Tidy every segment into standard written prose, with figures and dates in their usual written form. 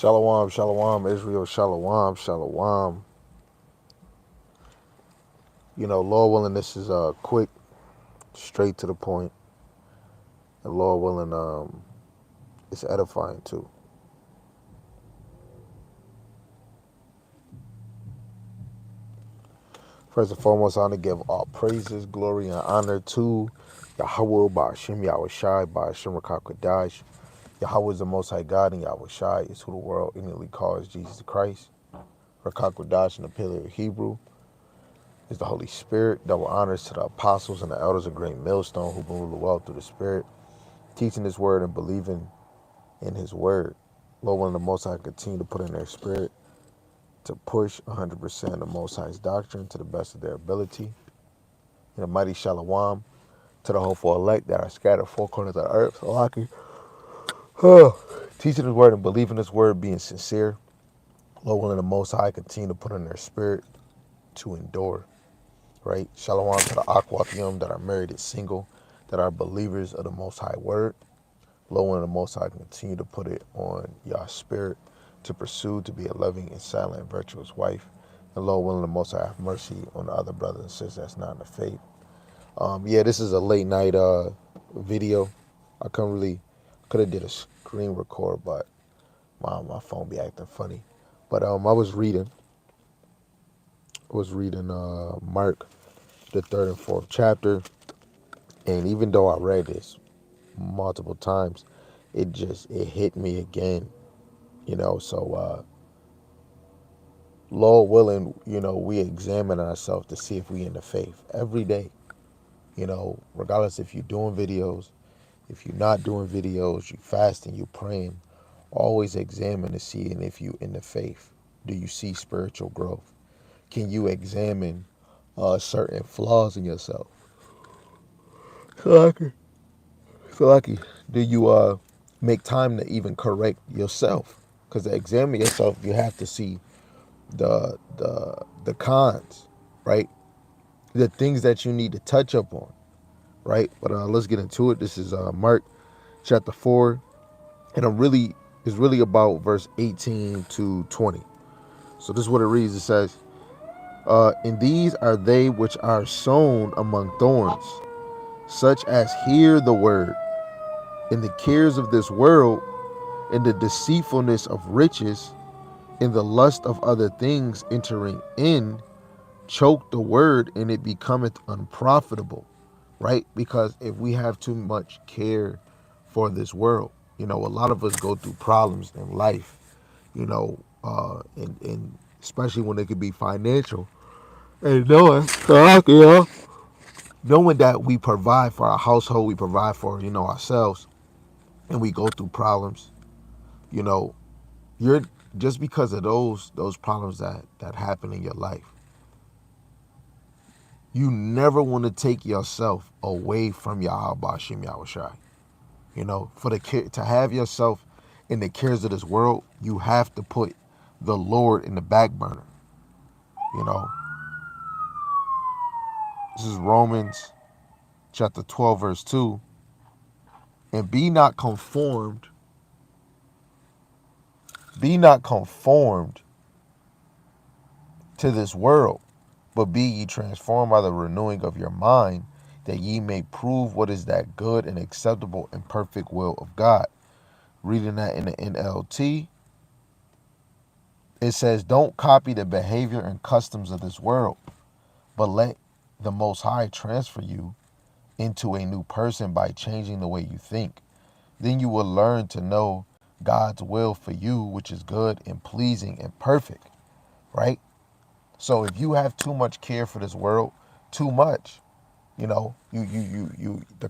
Shalom, shalom, Israel, shalom, shalom. Lord willing, this is quick, straight to the point, and Lord willing, it's edifying too. First and foremost, I want to give all praises, glory, and honor to Yahweh, Ba'ashem, Yahweh Shai, Ba'ashem Rakakadash. Yahweh is the Most High God, and Yahweh Shai is who the world innately calls Jesus Christ. Rakakadash in the Paleo Hebrew is the Holy Spirit. Double honors to the apostles and the elders of Great Millstone who rule the world through the Spirit, teaching His word and believing in His word. Lord, willing, the Most High continue to put in their spirit to push 100% the Most High's doctrine to the best of their ability. In the mighty Shalom to the hopeful elect that are scattered four corners of the earth. So I can teaching His word and believing His word, being sincere. Lord, willing, the Most High continue to put in their spirit to endure. Right? Shalom to the Akwathium that are married and single, that are believers of the Most High word. Lord, willing, the Most High continue to put it on your spirit to pursue to be a loving and silent and virtuous wife. And Lord, willing, the Most High have mercy on the other brothers and sisters that's not in the faith. This is a late night video. I could have did a screen record, but my phone be acting funny. But I was reading Mark, the third and fourth chapter, and even though I read this multiple times, it hit me again. So Lord willing, we examine ourselves to see if we in the faith every day. Regardless if you're doing videos, if you're not doing videos, you fasting, you praying, always examine to see and if you in the faith. Do you see spiritual growth? Can you examine certain flaws in yourself? So lucky. Do you make time to even correct yourself? Because to examine yourself, you have to see the cons, right? The things that you need to touch up on, right? But let's get into it. This is Mark chapter 4, and it's really about verse 18 to 20. So this is what it reads. It says, and these are they which are sown among thorns, such as hear the word, and the cares of this world, and the deceitfulness of riches, and the lust of other things entering in, choke the word, and it becometh unprofitable. Right? Because if we have too much care for this world, a lot of us go through problems in life, and especially when it could be financial. And knowing that we provide for our household, we provide for, ourselves, and we go through problems, you know, you're just because of those problems that happen in your life, you never want to take yourself away from Yahweh Shem Yahweh Shai. For to have yourself in the cares of this world, you have to put the Lord in the back burner. You know, this is Romans chapter 12, verse 2. And be not conformed to this world, but be ye transformed by the renewing of your mind, that ye may prove what is that good and acceptable and perfect will of God. Reading that in the NLT, it says, don't copy the behavior and customs of this world, but let the Most High transfer you into a new person by changing the way you think. Then you will learn to know God's will for you, which is good and pleasing and perfect, right? So if you have too much care for this world, too much, the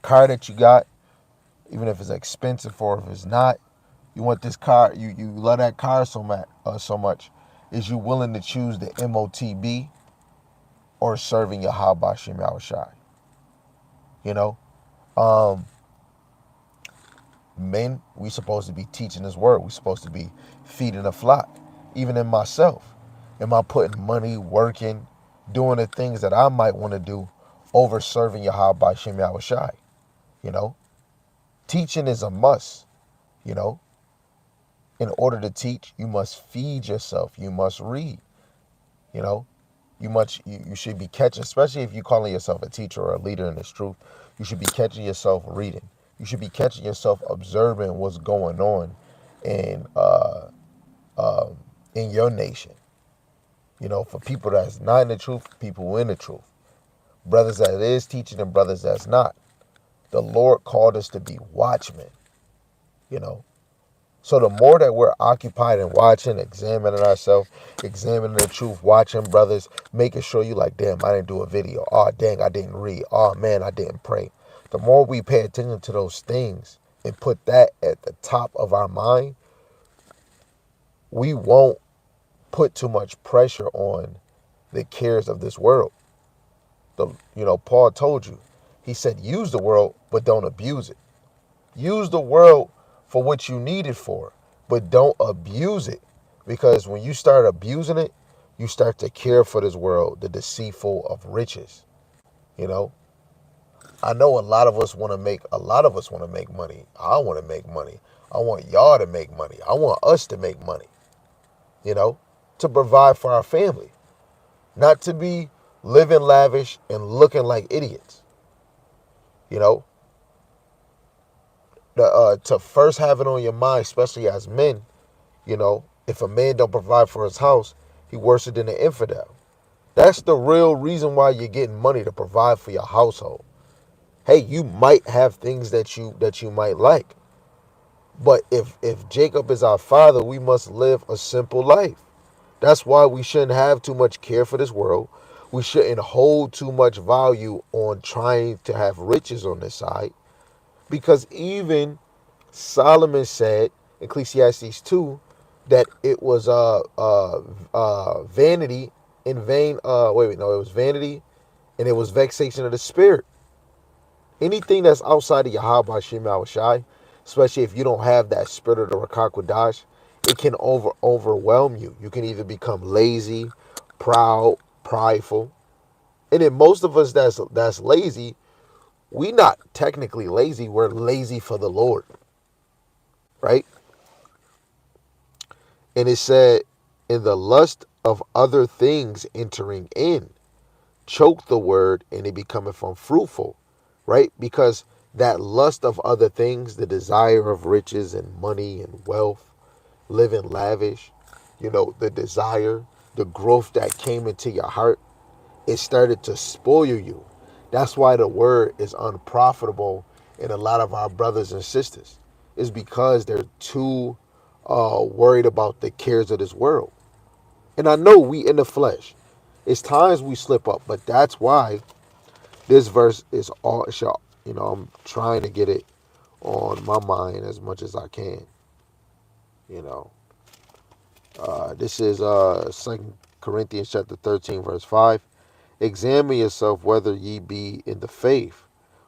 car that you got, even if it's expensive or if it's not, you want this car, you love that car so much, is you willing to choose the MOTB or serving your Habashim Yahushai? Um, Men, we supposed to be teaching His word. We supposed to be feeding the flock. Even in myself, am I putting money, working, doing the things that I might want to do over serving Yahweh Shem Yahushai? Teaching is a must. You know, In order to teach, you must feed yourself. You must read. You know, you should be catching, especially if you calling yourself a teacher or a leader in this truth. You should be catching yourself reading. You should be catching yourself observing what's going on in um, in your nation. You know, for people that's not in the truth, people in the truth, brothers that is teaching and brothers that's not. The Lord called us to be watchmen. You know, so the more that we're occupied in watching, examining ourselves, examining the truth, watching brothers, making sure you like, damn, I didn't do a video. Oh, dang, I didn't read. Oh, man, I didn't pray. The more we pay attention to those things and put that at the top of our mind, we won't put too much pressure on the cares of this world. Paul told you, he said, use the world, but don't abuse it. Use the world for what you need it for, but don't abuse it. Because when you start abusing it, you start to care for this world, the deceitful of riches. You know, I know a lot of us want to make money. I want to make money. I want y'all to make money. I want us to make money, you know, to provide for our family, not to be living lavish and looking like idiots, you know, to first have it on your mind, especially as men. You know, if a man don't provide for his house, he worse than an infidel. That's the real reason why you're getting money, to provide for your household. Hey, you might have things that you might like, but if Jacob is our father, we must live a simple life. That's why we shouldn't have too much care for this world. We shouldn't hold too much value on trying to have riches on this side, because even Solomon said, Ecclesiastes 2, that it was vanity in vain. No, it was vanity, and it was vexation of the spirit. Anything that's outside of Yahweh Shem Shai, especially if you don't have that spirit of the Rakakwadash, it can overwhelm you. You can either become lazy, proud, prideful, and then most of us that's lazy, we not technically lazy. We're lazy for the Lord, right? And it said, in the lust of other things entering in, choke the word and it becometh unfruitful, right? Because that lust of other things, the desire of riches and money and wealth, living lavish, the desire, the growth that came into your heart, it started to spoil you. That's why the word is unprofitable in a lot of our brothers and sisters. It's because they're too worried about the cares of this world. And I know we in the flesh. It's times we slip up, but that's why this verse is all shall. I'm trying to get it on my mind as much as I can. You know, this is 2 Corinthians chapter 13, verse 5. Examine yourself whether ye be in the faith.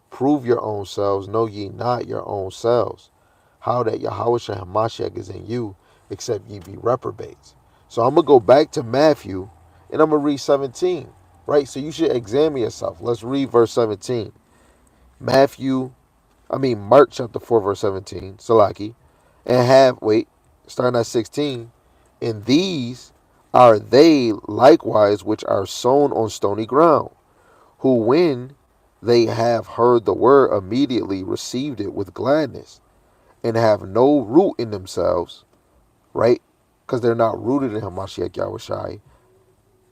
Prove your own selves. Know ye not your own selves, how that Yahweh Hamashiach is in you, except ye be reprobates. So I'm going to go back to Matthew, and I'm going to read 17, right? So you should examine yourself. Let's read verse 17. Mark chapter 4, verse 17, Salaki, starting at 16, and these are they likewise which are sown on stony ground, who when they have heard the word immediately received it with gladness, and have no root in themselves, right? Because they're not rooted in Hamashiach Yahushai,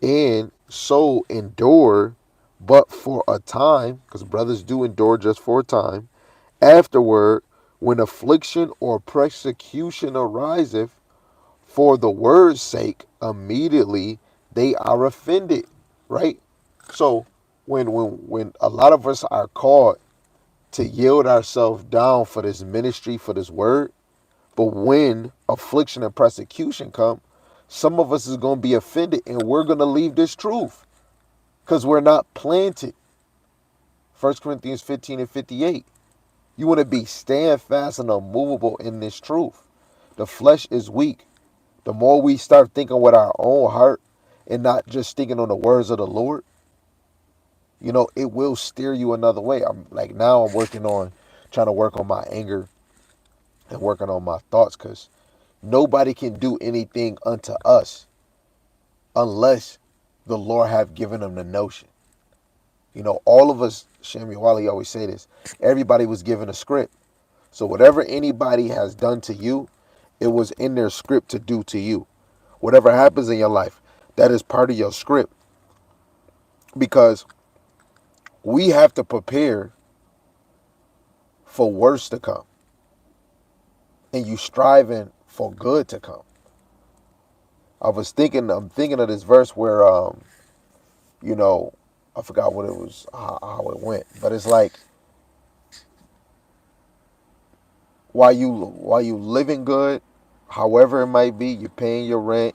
and so endure but for a time, because brothers do endure just for a time. Afterward, when affliction or persecution ariseth for the word's sake, immediately they are offended, right? So when a lot of us are called to yield ourselves down for this ministry, for this word, but when affliction and persecution come, some of us is going to be offended and we're going to leave this truth because we're not planted. 1 Corinthians 15 and 58. You want to be stand fast and unmovable in this truth. The flesh is weak. The more we start thinking with our own heart and not just thinking on the words of the Lord, it will steer you another way. Now I'm working on trying to work on my anger and working on my thoughts, because Nobody can do anything unto us unless the Lord have given them the notion. All of us, Shamia Wali always say this, everybody was given a script. So whatever anybody has done to you, it was in their script to do to you. Whatever happens in your life, that is part of your script. Because we have to prepare for worse to come. And you striving for good to come. I'm thinking of this verse where, you know, I forgot what it was, how it went. But it's like, while you living good, however it might be, you're paying your rent,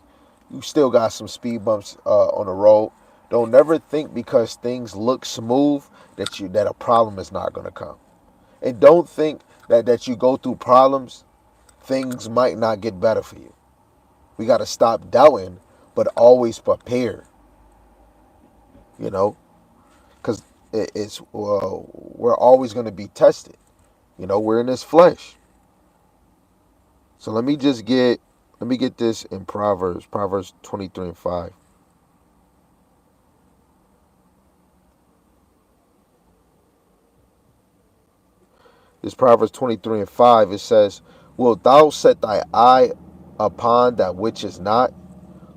you still got some speed bumps on the road. Don't never think because things look smooth that a problem is not gonna come. And don't think that you go through problems, things might not get better for you. We gotta stop doubting, but always prepare. You know, because we're always gonna be tested. We're in this flesh. So let me get this in Proverbs 23:5. This Proverbs 23:5, it says, "Wilt thou set thy eye upon that which is not?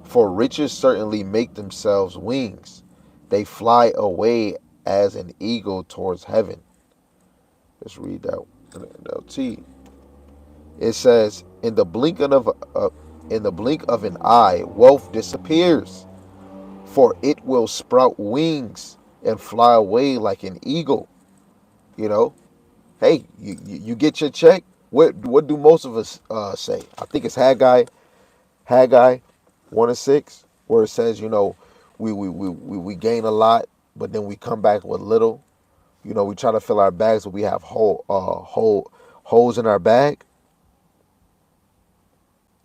For riches certainly make themselves wings. They fly away as an eagle towards heaven." Let's read that in the NLT. It says, in the blink of an eye, wealth disappears, for it will sprout wings and fly away like an eagle. You know, hey, you get your check. What do most of us say? I think it's Haggai 1:6, where it says, we gain a lot, but then we come back with little. We try to fill our bags, but we have holes in our bag,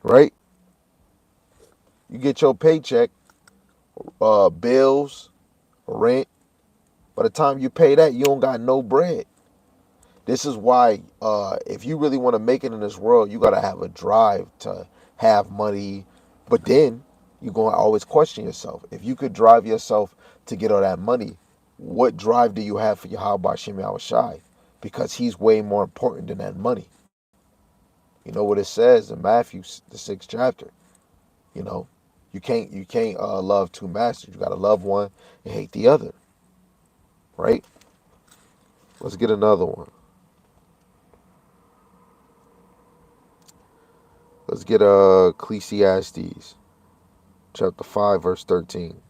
right? You get your paycheck, bills, rent. By the time you pay that, you don't got no bread. This is why, if you really want to make it in this world, you got to have a drive to have money. But then you're going to always question yourself. If you could drive yourself to get all that money, what drive do you have for Yahweh Shem Shai? Because he's way more important than that money. You know what it says in Matthew, the 6th chapter. You know, you can't love two masters. You got to love one and hate the other, right? Let's get another one. Let's get Ecclesiastes chapter 5 verse 13.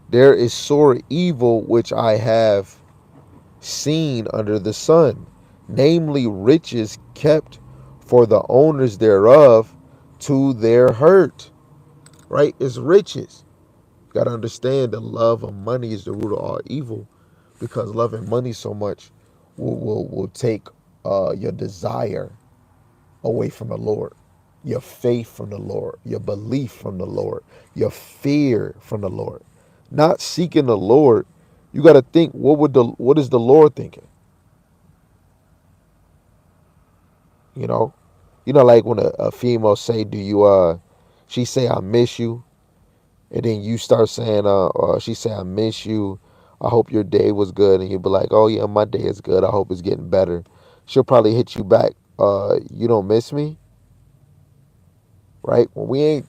There is sore evil which I have seen under the sun, namely riches kept for the owners thereof to their hurt. Right? It's riches. You got to understand the love of money is the root of all evil, because loving money so much will take your desire away from the Lord, your faith from the Lord, your belief from the Lord, your fear from the Lord. Not seeking the Lord, you got to think, what is the Lord thinking? You know, like when a female say, "Do you?" She say, "I miss you," and then you start saying, she say, "I miss you. I hope your day was good," and you be like, "Oh yeah, my day is good. I hope it's getting better." She'll probably hit you back. You don't miss me, right? When we ain't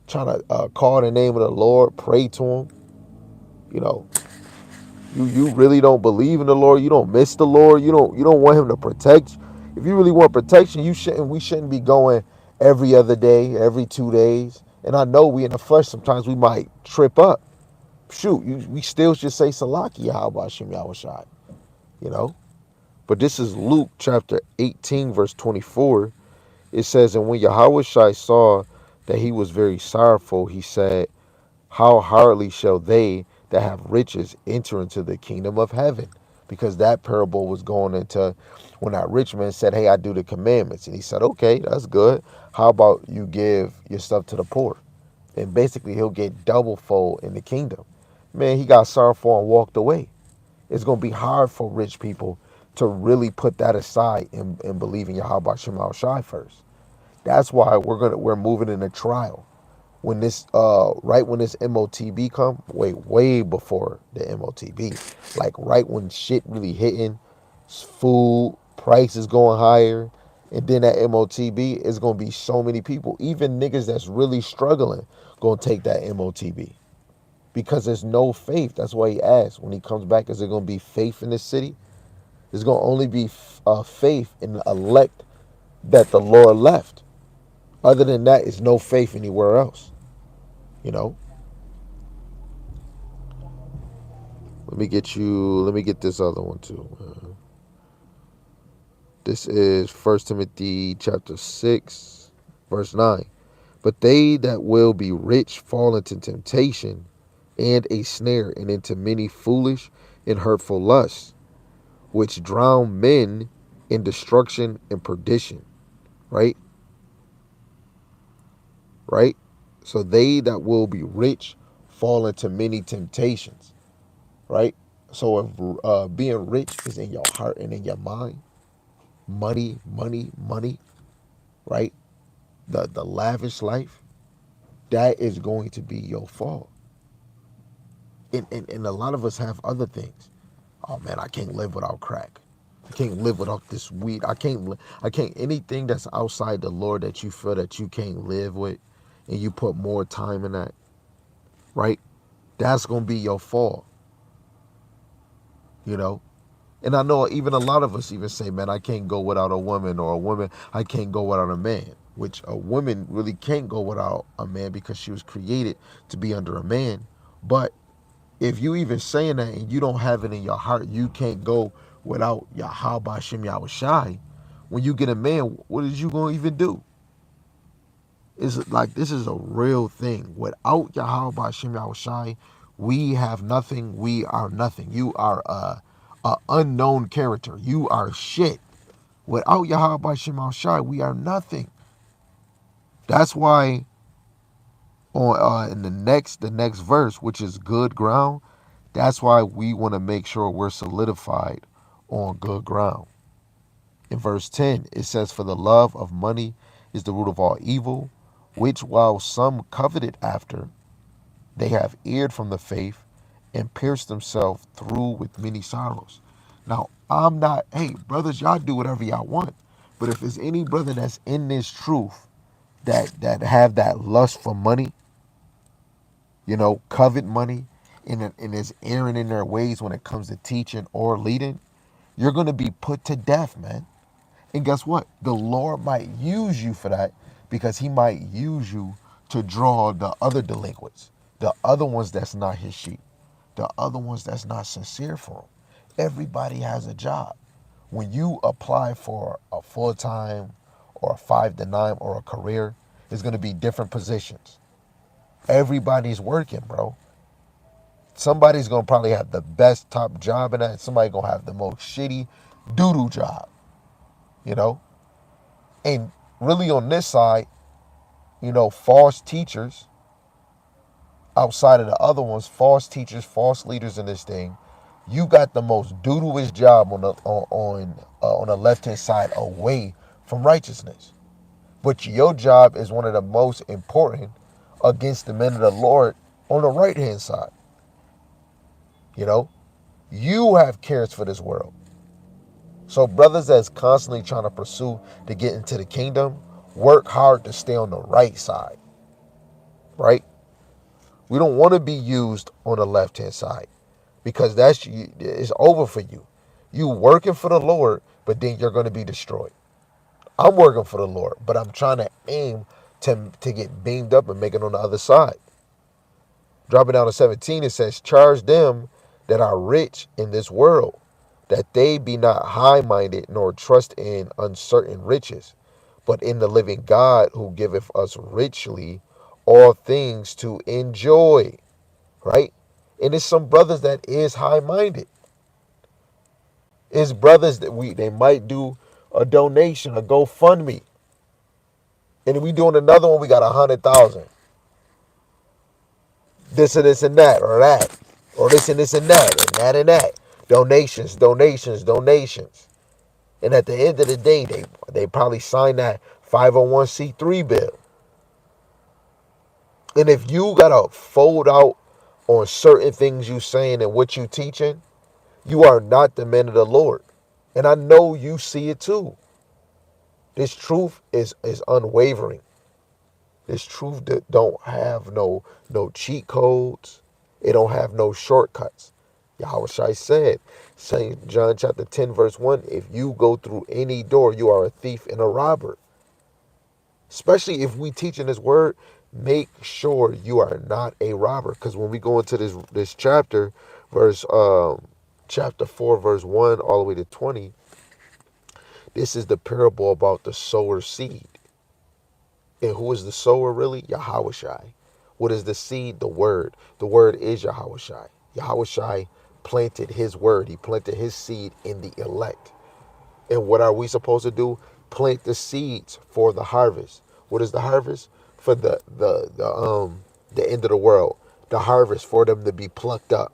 trying to call the name of the Lord, pray to Him, you know, you really don't believe in the Lord. You don't miss the Lord. You don't want Him to protect you. If you really want protection, we shouldn't be going every other day, every 2 days. And I know we in the flesh sometimes we might trip up. Shoot, we still should say Salaki Yahweh Shem Yahushai, you know. But this is Luke chapter 18 verse 24. It says, "And when Yahushai saw that he was very sorrowful, he said, how hardly shall they that have riches enter into the kingdom of heaven?" Because that parable was going into when that rich man said, "Hey, I do the commandments." And he said, "Okay, that's good. How about you give your stuff to the poor?" And basically he'll get double fold in the kingdom. Man, he got sorrowful and walked away. It's going to be hard for rich people to really put that aside and believe in Yahweh Shema Shai first. That's why we're moving in a trial. When this right when this MOTB come, way before the MOTB, like right when shit really hitting, food prices going higher, and then that MOTB is gonna be so many people, even niggas that's really struggling, gonna take that MOTB because there's no faith. That's why he asked when he comes back, is there gonna be faith in this city? There's gonna only be faith in the elect that the Lord left. Other than that, it's no faith anywhere else. You know. Let me get this other one too. This is First Timothy chapter 6, verse 9. But they that will be rich fall into temptation and a snare, and into many foolish and hurtful lusts, which drown men in destruction and perdition. Right? Right? So they that will be rich fall into many temptations. Right? So if being rich is in your heart and in your mind, money, money, money, right? The lavish life, that is going to be your fault. And a lot of us have other things. Oh man, I can't live without crack. I can't live without this weed. I can't anything that's outside the Lord that you feel that you can't live with, and you put more time in that, right? That's gonna be your fault, you know. And I know even a lot of us even say, man, I can't go without a woman, or a woman, I can't go without a man, which a woman really can't go without a man because she was created to be under a man. But if you even saying that and you don't have it in your heart, you can't go without Yahweh Shem Yahushai. When you get a man, what is you going to even do? It's like this is a real thing. Without Yahweh Shem Yahushai, we have nothing. We are nothing. You are a unknown character. You are shit. Without Yahweh Shem Yahushai, we are nothing. That's why on in the next verse, which is good ground, that's why we want to make sure we're solidified on good ground. In verse 10, it says, for the love of money is the root of all evil, which while some coveted after, they have erred from the faith and pierced themselves through with many sorrows. Now, I'm not, hey, brothers, y'all do whatever y'all want. But if there's any brother that's in this truth that have that lust for money, covet money, and is erring in their ways when it comes to teaching or leading, you're going to be put to death, man. And guess what? The Lord might use you for that because he might use you to draw the other delinquents, the other ones that's not his sheep, the other ones that's not sincere for him. Everybody has a job. When you apply for a full-time or a 5 to 9 or a career, it's going to be different positions. Everybody's working, bro. Somebody's going to probably have the best top job in that. Somebody's going to have the most shitty doo-doo job, you know? And really on this side, false teachers, outside of the other ones, false teachers, false leaders in this thing, you got the most doo-dooish job on the left-hand side away from righteousness. But your job is one of the most important against the men of the Lord on the right-hand side. You have cares for this world. So brothers that's constantly trying to pursue to get into the kingdom, work hard to stay on the right side, right? We don't want to be used on the left-hand side because it's over for you. You working for the Lord, but then you're going to be destroyed. I'm working for the Lord, but I'm trying to aim to get beamed up and make it on the other side. Dropping down to 17, it says, charge them that are rich in this world, that they be not high-minded, nor trust in uncertain riches, but in the living God, who giveth us richly all things to enjoy. Right? And it's some brothers that is high-minded. It's brothers that they might do a donation, a GoFundMe. And we doing another one, we got 100,000. This and this and that, or that. Or this and this and that, and that and that. Donations, donations, donations. And at the end of the day, they probably signed that 501c3 bill. And if you gotta fold out on certain things you saying and what you teaching, you are not the man of the Lord. And I know you see it too. This truth is unwavering. This truth that don't have no cheat codes. It don't have no shortcuts. Yahweh Shai said, St. John chapter 10, verse 1, if you go through any door, you are a thief and a robber. Especially if we teach in this word, make sure you are not a robber. Because when we go into this chapter, verse chapter 4, verse 1 all the way to 20, this is the parable about the sower seed. And who is the sower really? Yahweh Shai. What is the seed? The word. The word is Yahweh Shai. Yahweh Shai planted his word. He planted his seed in the elect. And what are we supposed to do? Plant the seeds for the harvest. What is the harvest? For the end of the world. The harvest for them to be plucked up,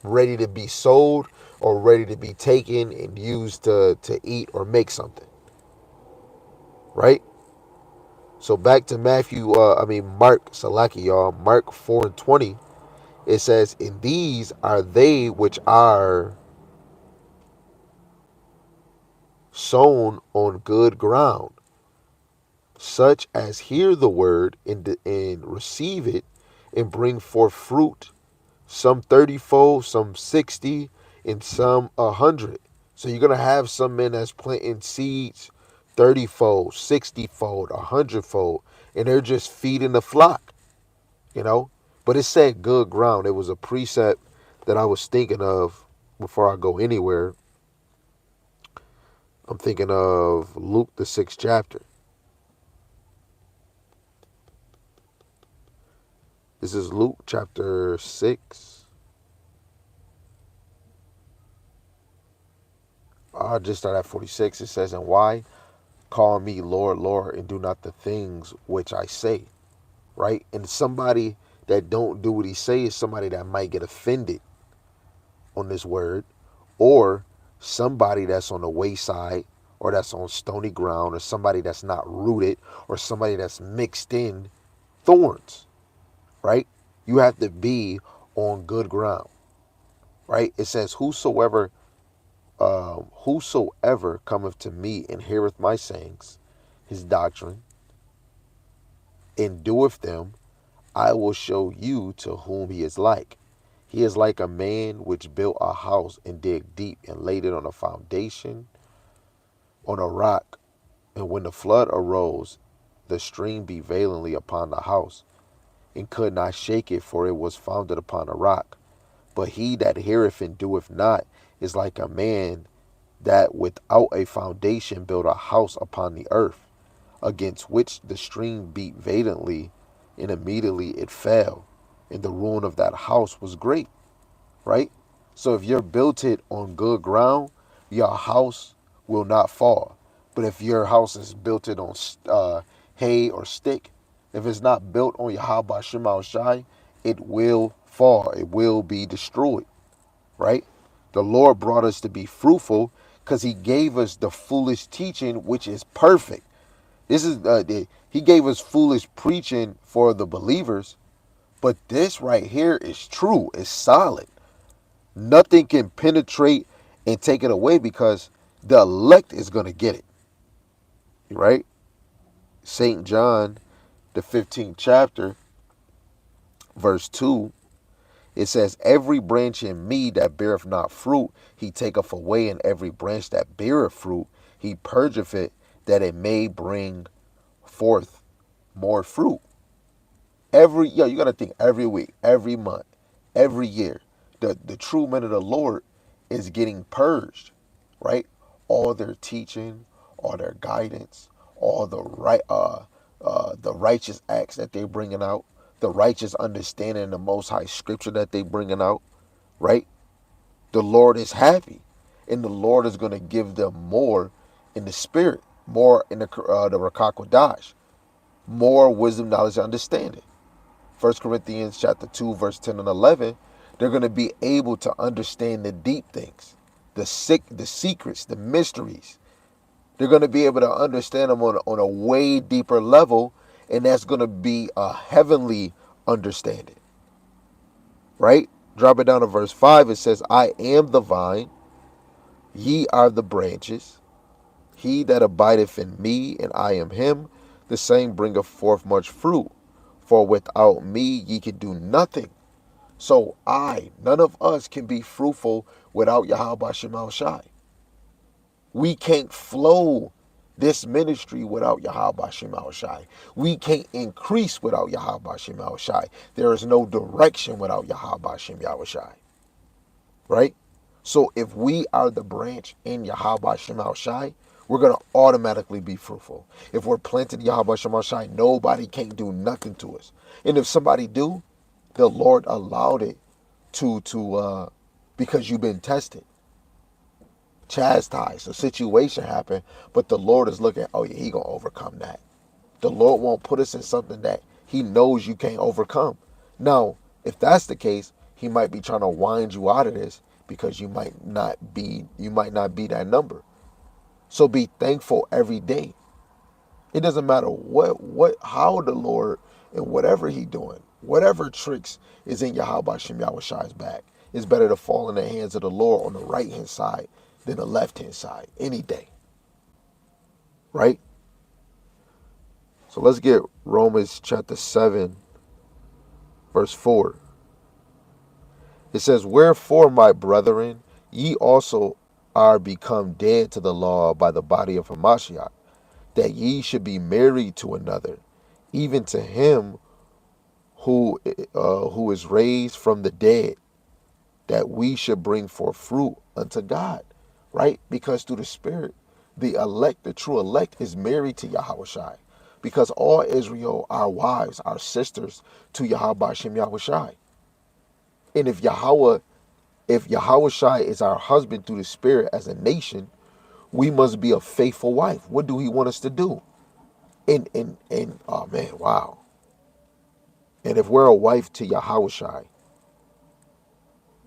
ready to be sold or ready to be taken and used to eat or make something. Right? So back to Mark, Salaki, y'all. Mark 4 and 20. It says, and these are they which are sown on good ground, such as hear the word and receive it and bring forth fruit, some 30-fold, some 60, and some 100. So you're going to have some men that's planting seeds 30-fold, 60-fold, 100-fold, and they're just feeding the flock, you know. But it said good ground. It was a precept that I was thinking of before I go anywhere. I'm thinking of Luke, the 6th chapter. This is Luke chapter 6. I'll just start at 46. It says, and why call me Lord, Lord, and do not the things which I say? Right? And somebody that don't do what he say is somebody that might get offended on this word, or somebody that's on the wayside, or that's on stony ground, or somebody that's not rooted, or somebody that's mixed in thorns, right? You have to be on good ground, right? It says, whosoever cometh to me and heareth my sayings, his doctrine, and doeth them, I will show you to whom he is like. He is like a man which built a house and dig deep and laid it on a foundation, on a rock. And when the flood arose, the stream beat violently upon the house, and could not shake it, for it was founded upon a rock. But he that heareth and doeth not is like a man that without a foundation built a house upon the earth, against which the stream beat violently, and immediately it fell, and the ruin of that house was great. Right? So if you're built it on good ground, your house will not fall. But if your house is built it on hay or stick, if it's not built on Yahweh Shema Shai, it will fall. It will be destroyed. Right? The Lord brought us to be fruitful because he gave us the foolish teaching, which is perfect. This is he gave us foolish preaching for the believers, but this right here is true. It's solid. Nothing can penetrate and take it away because the elect is going to get it. Right? St. John, the 15th chapter, verse 2, it says, every branch in me that beareth not fruit, he taketh away, and every branch that beareth fruit, he purgeth it, that it may bring forth more fruit. You got to think every week, every month, every year, the true men of the Lord is getting purged, right? All their teaching, all their guidance, all the righteous acts that they're bringing out, the righteous understanding, the Most High Scripture that they're bringing out, right? The Lord is happy, and the Lord is going to give them more in the Spirit, more in the Rakak Kodash, more wisdom, knowledge, and understanding. 1 Corinthians chapter 2, verse 10 and 11, They're going to be able to understand the deep things, the secrets, the mysteries. They're going to be able to understand them on a way deeper level, and that's going to be a heavenly understanding, right? Drop it down to verse 5. It says, I am the vine, ye are the branches. He that abideth in me, and I am him, the same bringeth forth much fruit. For without me ye can do nothing. So none of us can be fruitful without Yahweh Shema Shai. We can't flow this ministry without Yahweh Shema Shai. We can't increase without Yahweh Shema Shai. There is no direction without Yahweh Shema Shai. Right? So if we are the branch in Yahweh Shema Shai, we're going to automatically be fruitful. If we're planted in Yahweh Shema Shai, nobody can't do nothing to us. And if somebody do, the Lord allowed it to because you've been tested, chastised, a situation happened, but the Lord is looking, oh yeah, he gonna overcome that. The Lord won't put us in something that he knows you can't overcome. Now, if that's the case, he might be trying to wind you out of this because you might not be that number. So be thankful every day. It doesn't matter how the Lord and whatever he doing, whatever tricks is in Yahweh Shem Yahushai's back. It's better to fall in the hands of the Lord on the right hand side than the left hand side any day. Right? So let's get Romans chapter 7, verse 4. It says, wherefore, my brethren, ye also are become dead to the law by the body of Hamashiach, that ye should be married to another, even to him who is raised from the dead, that we should bring forth fruit unto God, right? Because through the Spirit, the elect, the true elect, is married to Yahweh Shai. Because all Israel are wives, are sisters to Yahweh Shem Yahweh Shai. And if Yahweh Shai is our husband through the Spirit as a nation, we must be a faithful wife. What do he want us to do? And oh man, wow. And if we're a wife to Yahweh Shai,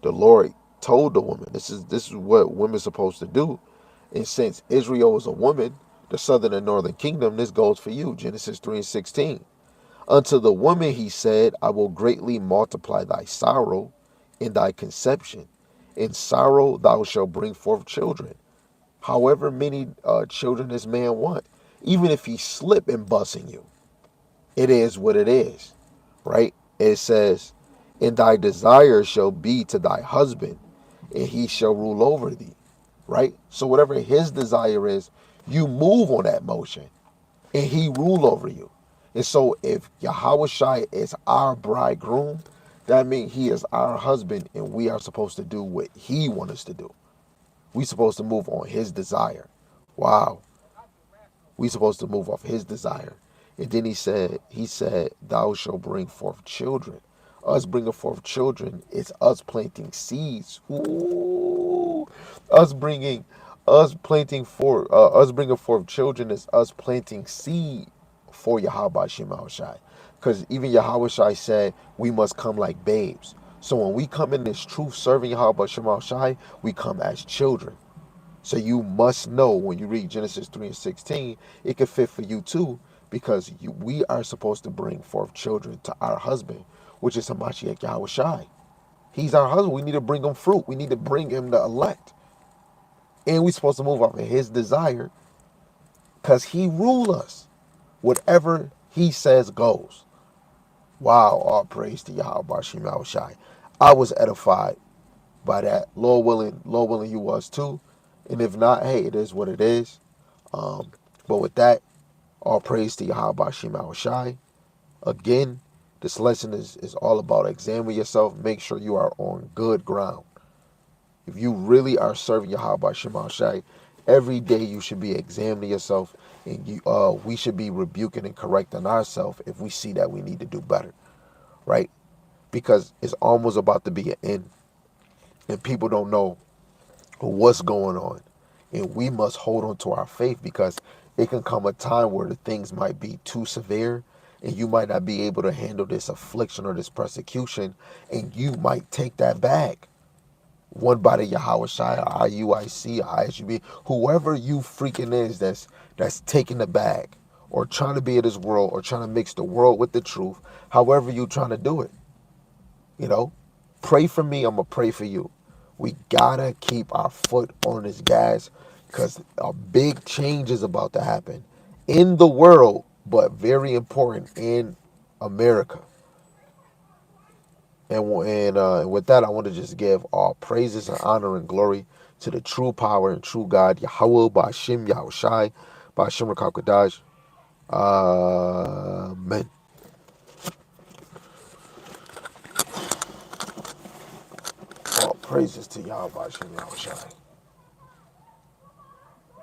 the Lord told the woman, this is what women's supposed to do. And since Israel is a woman, the southern and northern kingdom, this goes for you. Genesis 3:16. Unto the woman he said, I will greatly multiply thy sorrow in thy conception. In sorrow thou shalt bring forth children. However many children this man want. Even if he slip and busting you, it is what it is. Right? It says, and thy desire shall be to thy husband, and he shall rule over thee. Right? So whatever his desire is, you move on that motion, and he rule over you. And so if Yahweh Shai is our bridegroom, that means he is our husband, and we are supposed to do what he wants us to do. We supposed to move on his desire. Wow. We supposed to move off his desire. And then he said, thou shalt bring forth children. Us bringing forth children is us planting seeds. Ooh. Us bringing forth children is us planting seed for Yahweh Shema Shai. Because even Yahweh Shai said we must come like babes. So when we come in this truth serving Yahweh Shema Shai, we come as children. So you must know when you read Genesis 3:16, it can fit for you too, because we are supposed to bring forth children to our husband, which is Hamashiach Yahweh Shai. He's our husband. We need to bring him fruit. We need to bring him the elect. And we're supposed to move off of his desire because he rules us. Whatever he says goes. Wow, all praise to Yahweh Shema Shai. I was edified by that. Lord willing you was too. And if not, hey, it is what it is. But with that, all praise to Yahweh Shema Shai. Again, this lesson is all about examine yourself. Make sure you are on good ground. If you really are serving Yahweh Shema Shai, every day you should be examining yourself, and we should be rebuking and correcting ourselves if we see that we need to do better, right? Because it's almost about to be an end, and people don't know what's going on, and we must hold on to our faith because it can come a time where the things might be too severe, and you might not be able to handle this affliction or this persecution, and you might take that bag. One by the Yahweh Shai, IUIC, ISUB, whoever you freaking is that's taking the bag or trying to be of this world or trying to mix the world with the truth, however you trying to do it, you know, pray for me, I'm gonna pray for you. We gotta keep our foot on this gas because a big change is about to happen in the world, but very important in America. And with that, I want to just give all praises and honor and glory to the true power and true God, Yahweh, Ba'ashim, Yahushai, Ba'ashim Rakakadash. Amen. All praises to Yahweh, Ba'ashim, Yahushai.